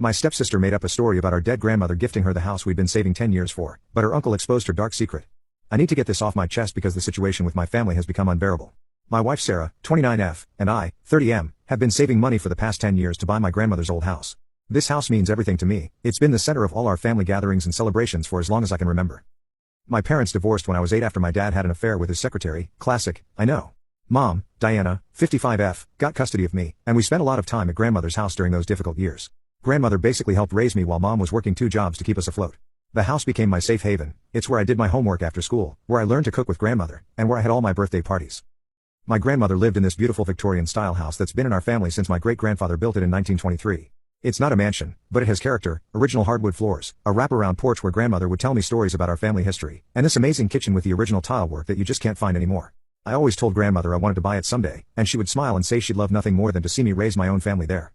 My stepsister made up a story about our dead grandmother gifting her the house we'd been saving 10 years for, but her uncle exposed her dark secret. I need to get this off my chest because the situation with my family has become unbearable. My wife Sarah, 29F, and I, 30M, have been saving money for the past 10 years to buy my grandmother's old house. This house means everything to me. It's been the center of all our family gatherings and celebrations for as long as I can remember. My parents divorced when I was 8 after my dad had an affair with his secretary. Classic, I know. Mom, Diana, 55F, got custody of me, and we spent a lot of time at grandmother's house during those difficult years. Grandmother basically helped raise me while mom was working 2 jobs to keep us afloat. The house became my safe haven. It's where I did my homework after school, where I learned to cook with grandmother, and where I had all my birthday parties. My grandmother lived in this beautiful Victorian-style house that's been in our family since my great-grandfather built it in 1923. It's not a mansion, but it has character, original hardwood floors, a wraparound porch where grandmother would tell me stories about our family history, and this amazing kitchen with the original tile work that you just can't find anymore. I always told grandmother I wanted to buy it someday, and she would smile and say she'd love nothing more than to see me raise my own family there.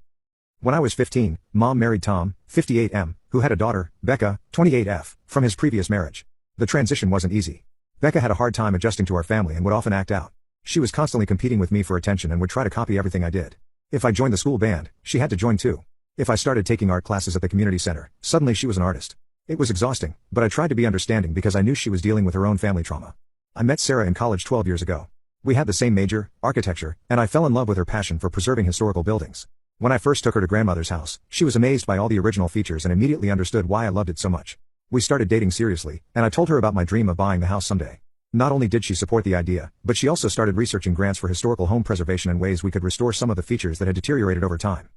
When I was 15, mom married Tom, 58M, who had a daughter, Becca, 28F, from his previous marriage. The transition wasn't easy. Becca had a hard time adjusting to our family and would often act out. She was constantly competing with me for attention and would try to copy everything I did. If I joined the school band, she had to join too. If I started taking art classes at the community center, suddenly she was an artist. It was exhausting, but I tried to be understanding because I knew she was dealing with her own family trauma. I met Sarah in college 12 years ago. We had the same major, architecture, and I fell in love with her passion for preserving historical buildings. When I first took her to grandmother's house, she was amazed by all the original features and immediately understood why I loved it so much. We started dating seriously, and I told her about my dream of buying the house someday. Not only did she support the idea, but she also started researching grants for historical home preservation and ways we could restore some of the features that had deteriorated over time.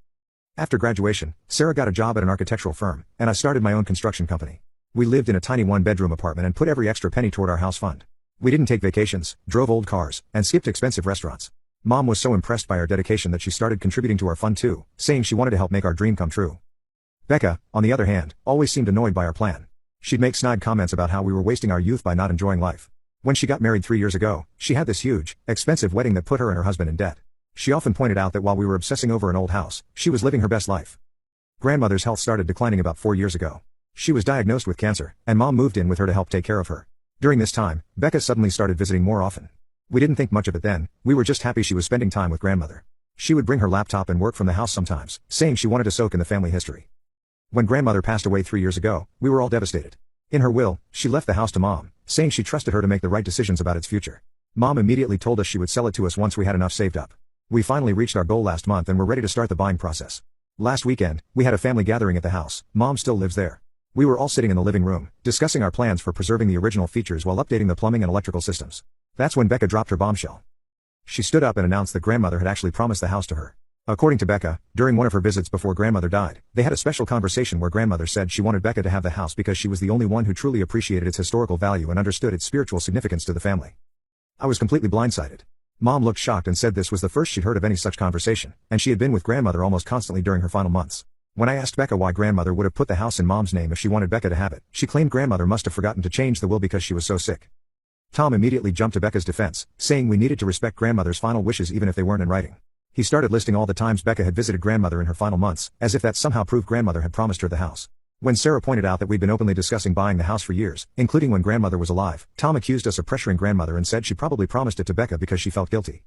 After graduation, Sarah got a job at an architectural firm, and I started my own construction company. We lived in a tiny 1-bedroom apartment and put every extra penny toward our house fund. We didn't take vacations, drove old cars, and skipped expensive restaurants. Mom was so impressed by our dedication that she started contributing to our fund too, saying she wanted to help make our dream come true. Becca, on the other hand, always seemed annoyed by our plan. She'd make snide comments about how we were wasting our youth by not enjoying life. When she got married 3 years ago, she had this huge, expensive wedding that put her and her husband in debt. She often pointed out that while we were obsessing over an old house, she was living her best life. Grandmother's health started declining about 4 years ago. She was diagnosed with cancer, and mom moved in with her to help take care of her. During this time, Becca suddenly started visiting more often. We didn't think much of it then, we were just happy she was spending time with grandmother. She would bring her laptop and work from the house sometimes, saying she wanted to soak in the family history. When grandmother passed away 3 years ago, we were all devastated. In her will, she left the house to mom, saying she trusted her to make the right decisions about its future. Mom immediately told us she would sell it to us once we had enough saved up. We finally reached our goal last month and were ready to start the buying process. Last weekend, we had a family gathering at the house. Mom still lives there. We were all sitting in the living room, discussing our plans for preserving the original features while updating the plumbing and electrical systems. That's when Becca dropped her bombshell. She stood up and announced that grandmother had actually promised the house to her. According to Becca, during one of her visits before grandmother died, they had a special conversation where grandmother said she wanted Becca to have the house because she was the only one who truly appreciated its historical value and understood its spiritual significance to the family. I was completely blindsided. Mom looked shocked and said this was the first she'd heard of any such conversation, and she had been with grandmother almost constantly during her final months. When I asked Becca why grandmother would have put the house in mom's name if she wanted Becca to have it, she claimed grandmother must have forgotten to change the will because she was so sick. Tom immediately jumped to Becca's defense, saying we needed to respect grandmother's final wishes even if they weren't in writing. He started listing all the times Becca had visited grandmother in her final months, as if that somehow proved grandmother had promised her the house. When Sarah pointed out that we'd been openly discussing buying the house for years, including when grandmother was alive, Tom accused us of pressuring grandmother and said she probably promised it to Becca because she felt guilty.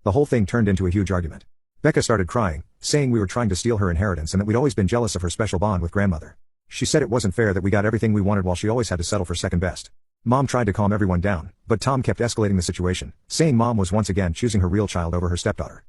The whole thing turned into a huge argument. Becca started crying, saying we were trying to steal her inheritance and that we'd always been jealous of her special bond with grandmother. She said it wasn't fair that we got everything we wanted while she always had to settle for second best. Mom tried to calm everyone down, but Tom kept escalating the situation, saying mom was once again choosing her real child over her stepdaughter.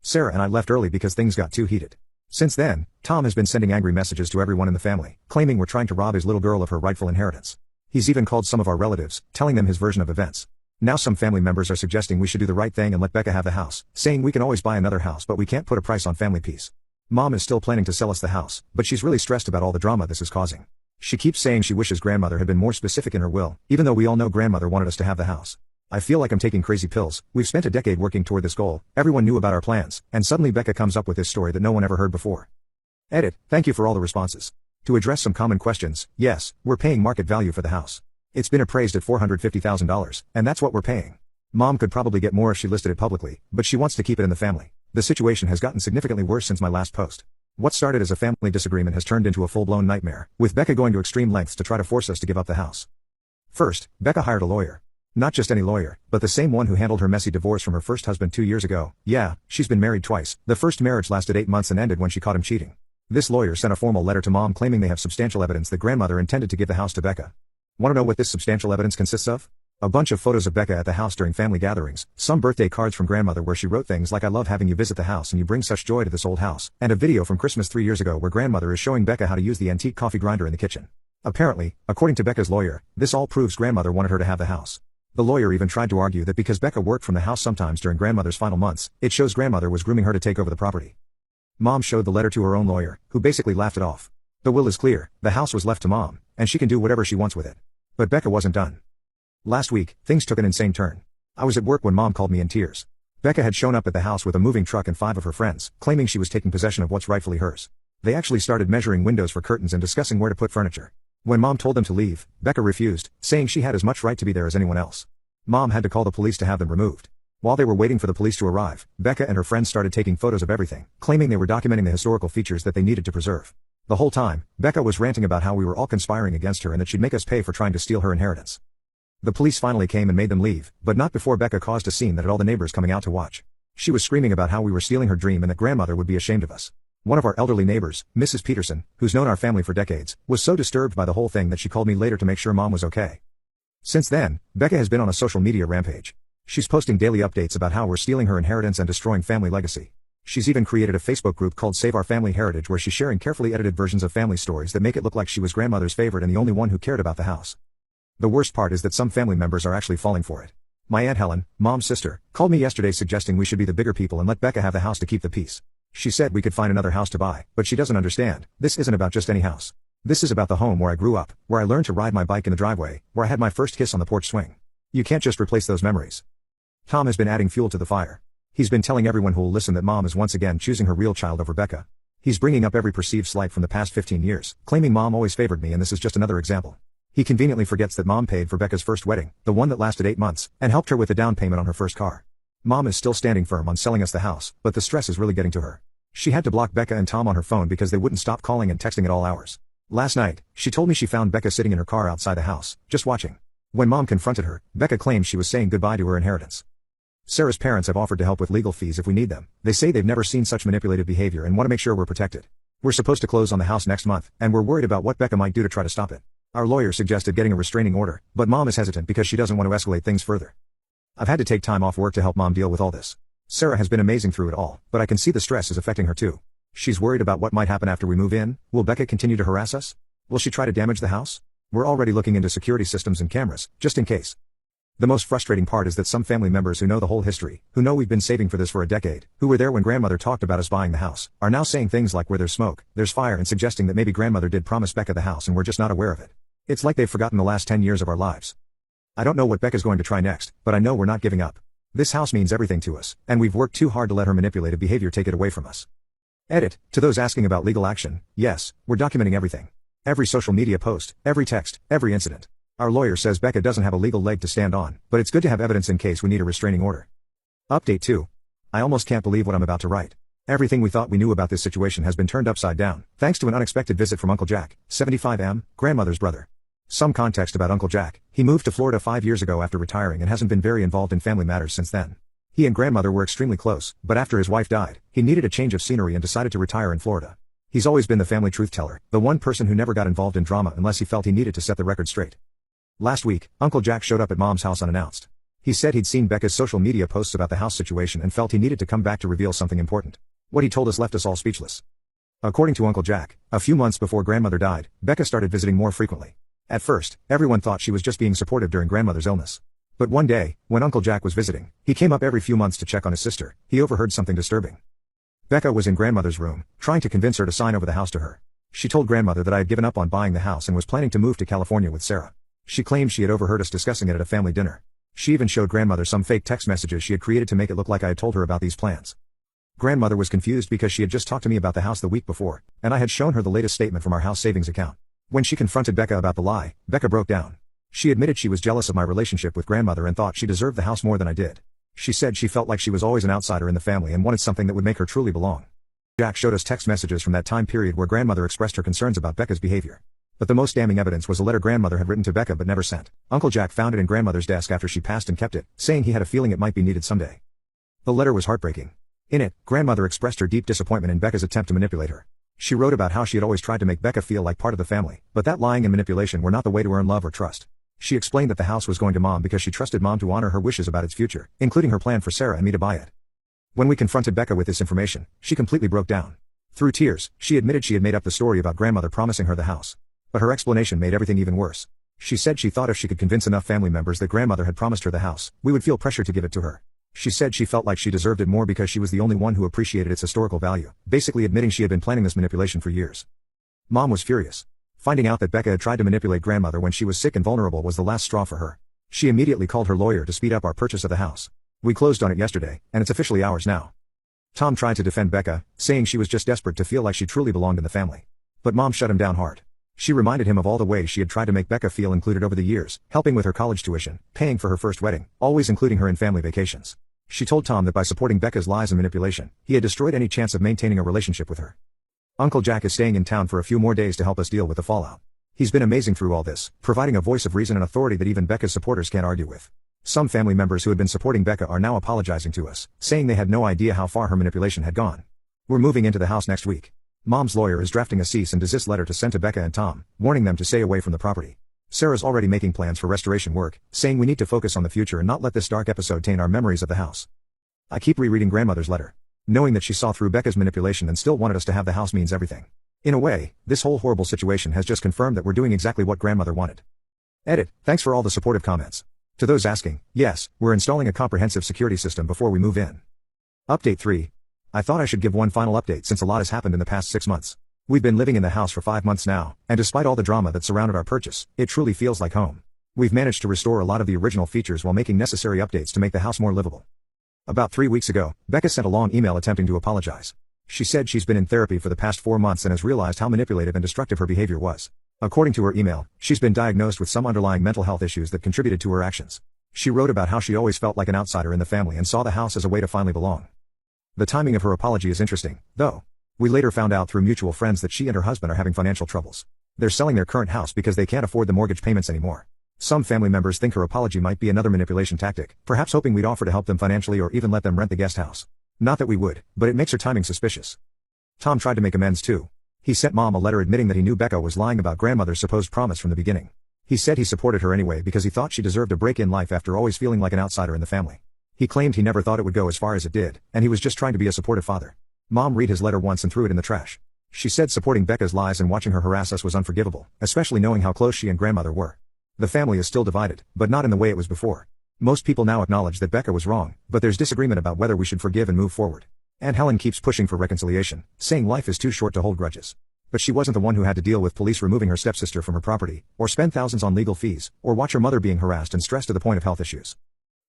Sarah and I left early because things got too heated. Since then, Tom has been sending angry messages to everyone in the family, claiming we're trying to rob his little girl of her rightful inheritance. He's even called some of our relatives, telling them his version of events. Now some family members are suggesting we should do the right thing and let Becca have the house, saying we can always buy another house but we can't put a price on family peace. Mom is still planning to sell us the house, but she's really stressed about all the drama this is causing. She keeps saying she wishes grandmother had been more specific in her will, even though we all know grandmother wanted us to have the house. I feel like I'm taking crazy pills. We've spent a decade working toward this goal, everyone knew about our plans, and suddenly Becca comes up with this story that no one ever heard before. Edit, thank you for all the responses. To address some common questions, yes, we're paying market value for the house. It's been appraised at $450,000, and that's what we're paying. Mom could probably get more if she listed it publicly, but she wants to keep it in the family. The situation has gotten significantly worse since my last post. What started as a family disagreement has turned into a full-blown nightmare, with Becca going to extreme lengths to try to force us to give up the house. First, Becca hired a lawyer. Not just any lawyer, but the same one who handled her messy divorce from her first husband 2 years ago. Yeah, she's been married twice. The first marriage lasted 8 months and ended when she caught him cheating. This lawyer sent a formal letter to Mom claiming they have substantial evidence that grandmother intended to give the house to Becca. Want to know what this substantial evidence consists of? A bunch of photos of Becca at the house during family gatherings, some birthday cards from grandmother where she wrote things like "I love having you visit the house and you bring such joy to this old house," and a video from Christmas 3 years ago where grandmother is showing Becca how to use the antique coffee grinder in the kitchen. Apparently, according to Becca's lawyer, this all proves grandmother wanted her to have the house. The lawyer even tried to argue that because Becca worked from the house sometimes during grandmother's final months, it shows grandmother was grooming her to take over the property. Mom showed the letter to her own lawyer, who basically laughed it off. The will is clear, the house was left to Mom, and she can do whatever she wants with it. But Becca wasn't done. Last week, things took an insane turn. I was at work when Mom called me in tears. Becca had shown up at the house with a moving truck and 5 of her friends, claiming she was taking possession of what's rightfully hers. They actually started measuring windows for curtains and discussing where to put furniture. When Mom told them to leave, Becca refused, saying she had as much right to be there as anyone else. Mom had to call the police to have them removed. While they were waiting for the police to arrive, Becca and her friends started taking photos of everything, claiming they were documenting the historical features that they needed to preserve. The whole time, Becca was ranting about how we were all conspiring against her and that she'd make us pay for trying to steal her inheritance. The police finally came and made them leave, but not before Becca caused a scene that had all the neighbors coming out to watch. She was screaming about how we were stealing her dream and that grandmother would be ashamed of us. One of our elderly neighbors, Mrs. Peterson, who's known our family for decades, was so disturbed by the whole thing that she called me later to make sure Mom was okay. Since then, Becca has been on a social media rampage. She's posting daily updates about how we're stealing her inheritance and destroying family legacy. She's even created a Facebook group called Save Our Family Heritage where she's sharing carefully edited versions of family stories that make it look like she was grandmother's favorite and the only one who cared about the house. The worst part is that some family members are actually falling for it. My Aunt Helen, Mom's sister, called me yesterday suggesting we should be the bigger people and let Becca have the house to keep the peace. She said we could find another house to buy, but she doesn't understand. This isn't about just any house. This is about the home where I grew up, where I learned to ride my bike in the driveway, where I had my first kiss on the porch swing. You can't just replace those memories. Tom has been adding fuel to the fire. He's been telling everyone who will listen that Mom is once again choosing her real child over Becca. He's bringing up every perceived slight from the past 15 years, claiming Mom always favored me and this is just another example. He conveniently forgets that Mom paid for Becca's first wedding, the one that lasted 8 months, and helped her with the down payment on her first car. Mom is still standing firm on selling us the house, but the stress is really getting to her. She had to block Becca and Tom on her phone because they wouldn't stop calling and texting at all hours. Last night, she told me she found Becca sitting in her car outside the house, just watching. When Mom confronted her, Becca claimed she was saying goodbye to her inheritance. Sarah's parents have offered to help with legal fees if we need them. They say they've never seen such manipulative behavior and want to make sure we're protected. We're supposed to close on the house next month, and we're worried about what Becca might do to try to stop it. Our lawyer suggested getting a restraining order, but Mom is hesitant because she doesn't want to escalate things further. I've had to take time off work to help Mom deal with all this. Sarah has been amazing through it all, but I can see the stress is affecting her too. She's worried about what might happen after we move in. Will Becca continue to harass us? Will she try to damage the house? We're already looking into security systems and cameras, just in case. The most frustrating part is that some family members who know the whole history, who know we've been saving for this for a decade, who were there when grandmother talked about us buying the house, are now saying things like where there's smoke, there's fire and suggesting that maybe grandmother did promise Becca the house and we're just not aware of it. It's like they've forgotten the last 10 years of our lives. I don't know what Becca's going to try next, but I know we're not giving up. This house means everything to us, and we've worked too hard to let her manipulative behavior take it away from us. Edit. To those asking about legal action, yes, we're documenting everything. Every social media post, every text, every incident. Our lawyer says Becca doesn't have a legal leg to stand on, but it's good to have evidence in case we need a restraining order. Update 2. I almost can't believe what I'm about to write. Everything we thought we knew about this situation has been turned upside down, thanks to an unexpected visit from Uncle Jack, 75M, grandmother's brother. Some context about Uncle Jack: he moved to Florida 5 years ago after retiring and hasn't been very involved in family matters since then. He and grandmother were extremely close, but after his wife died, he needed a change of scenery and decided to retire in Florida. He's always been the family truth teller, the one person who never got involved in drama unless he felt he needed to set the record straight. Last week, Uncle Jack showed up at Mom's house unannounced. He said he'd seen Becca's social media posts about the house situation and felt he needed to come back to reveal something important. What he told us left us all speechless. According to Uncle Jack, a few months before grandmother died, Becca started visiting more frequently. At first, everyone thought she was just being supportive during grandmother's illness. But one day, when Uncle Jack was visiting, he came up every few months to check on his sister. He overheard something disturbing. Becca was in grandmother's room, trying to convince her to sign over the house to her. She told grandmother that I had given up on buying the house and was planning to move to California with Sarah. She claimed she had overheard us discussing it at a family dinner. She even showed grandmother some fake text messages she had created to make it look like I had told her about these plans. Grandmother was confused because she had just talked to me about the house the week before, and I had shown her the latest statement from our house savings account. When she confronted Becca about the lie, Becca broke down. She admitted she was jealous of my relationship with grandmother and thought she deserved the house more than I did. She said she felt like she was always an outsider in the family and wanted something that would make her truly belong. Jack showed us text messages from that time period where grandmother expressed her concerns about Becca's behavior. But the most damning evidence was a letter grandmother had written to Becca but never sent. Uncle Jack found it in grandmother's desk after she passed and kept it, saying he had a feeling it might be needed someday. The letter was heartbreaking. In it, grandmother expressed her deep disappointment in Becca's attempt to manipulate her. She wrote about how she had always tried to make Becca feel like part of the family, but that lying and manipulation were not the way to earn love or trust. She explained that the house was going to Mom because she trusted Mom to honor her wishes about its future, including her plan for Sarah and me to buy it. When we confronted Becca with this information, she completely broke down. Through tears, she admitted she had made up the story about grandmother promising her the house. But her explanation made everything even worse. She said she thought if she could convince enough family members that grandmother had promised her the house, we would feel pressure to give it to her. She said she felt like she deserved it more because she was the only one who appreciated its historical value, basically admitting she had been planning this manipulation for years. Mom was furious. Finding out that Becca had tried to manipulate grandmother when she was sick and vulnerable was the last straw for her. She immediately called her lawyer to speed up our purchase of the house. We closed on it yesterday, and it's officially ours now. Tom tried to defend Becca, saying she was just desperate to feel like she truly belonged in the family. But Mom shut him down hard. She reminded him of all the ways she had tried to make Becca feel included over the years, helping with her college tuition, paying for her first wedding, always including her in family vacations. She told Tom that by supporting Becca's lies and manipulation, he had destroyed any chance of maintaining a relationship with her. Uncle Jack is staying in town for a few more days to help us deal with the fallout. He's been amazing through all this, providing a voice of reason and authority that even Becca's supporters can't argue with. Some family members who had been supporting Becca are now apologizing to us, saying they had no idea how far her manipulation had gone. We're moving into the house next week. Mom's lawyer is drafting a cease and desist letter to send to Becca and Tom, warning them to stay away from the property. Sarah's already making plans for restoration work, saying we need to focus on the future and not let this dark episode taint our memories of the house. I keep rereading grandmother's letter. Knowing that she saw through Becca's manipulation and still wanted us to have the house means everything. In a way, this whole horrible situation has just confirmed that we're doing exactly what grandmother wanted. Edit, thanks for all the supportive comments. To those asking, yes, we're installing a comprehensive security system before we move in. Update 3. I thought I should give one final update since a lot has happened in the past 6 months. We've been living in the house for 5 months now, and despite all the drama that surrounded our purchase, it truly feels like home. We've managed to restore a lot of the original features while making necessary updates to make the house more livable. About 3 weeks ago, Becca sent a long email attempting to apologize. She said she's been in therapy for the past 4 months and has realized how manipulative and destructive her behavior was. According to her email, she's been diagnosed with some underlying mental health issues that contributed to her actions. She wrote about how she always felt like an outsider in the family and saw the house as a way to finally belong. The timing of her apology is interesting, though. We later found out through mutual friends that she and her husband are having financial troubles. They're selling their current house because they can't afford the mortgage payments anymore. Some family members think her apology might be another manipulation tactic, perhaps hoping we'd offer to help them financially or even let them rent the guest house. Not that we would, but it makes her timing suspicious. Tom tried to make amends too. He sent Mom a letter admitting that he knew Becca was lying about grandmother's supposed promise from the beginning. He said he supported her anyway because he thought she deserved a break in life after always feeling like an outsider in the family. He claimed he never thought it would go as far as it did, and he was just trying to be a supportive father. Mom read his letter once and threw it in the trash. She said supporting Becca's lies and watching her harass us was unforgivable, especially knowing how close she and grandmother were. The family is still divided, but not in the way it was before. Most people now acknowledge that Becca was wrong, but there's disagreement about whether we should forgive and move forward. Aunt Helen keeps pushing for reconciliation, saying life is too short to hold grudges. But she wasn't the one who had to deal with police removing her stepsister from her property, or spend thousands on legal fees, or watch her mother being harassed and stressed to the point of health issues.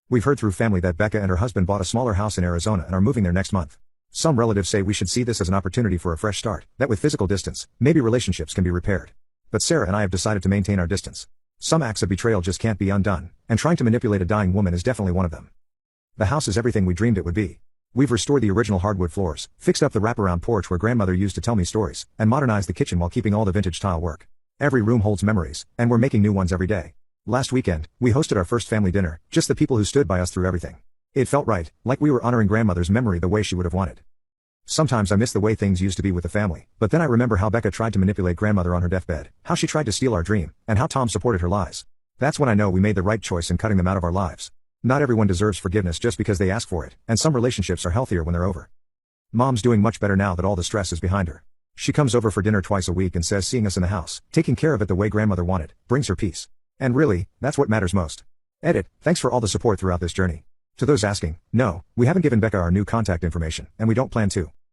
We've heard through family that Becca and her husband bought a smaller house in Arizona and are moving there next month. Some relatives say we should see this as an opportunity for a fresh start, that with physical distance, maybe relationships can be repaired. But Sarah and I have decided to maintain our distance. Some acts of betrayal just can't be undone, and trying to manipulate a dying woman is definitely one of them. The house is everything we dreamed it would be. We've restored the original hardwood floors, fixed up the wraparound porch where grandmother used to tell me stories, and modernized the kitchen while keeping all the vintage tile work. Every room holds memories, and we're making new ones every day. Last weekend, we hosted our first family dinner, just the people who stood by us through everything. It felt right, like we were honoring grandmother's memory the way she would have wanted. Sometimes I miss the way things used to be with the family, but then I remember how Becca tried to manipulate grandmother on her deathbed, how she tried to steal our dream, and how Tom supported her lies. That's when I know we made the right choice in cutting them out of our lives. Not everyone deserves forgiveness just because they ask for it, and some relationships are healthier when they're over. Mom's doing much better now that all the stress is behind her. She comes over for dinner twice a week and says seeing us in the house, taking care of it the way grandmother wanted, brings her peace. And really, that's what matters most. Edit, thanks for all the support throughout this journey. To those asking, no, we haven't given Becca our new contact information, and we don't plan to.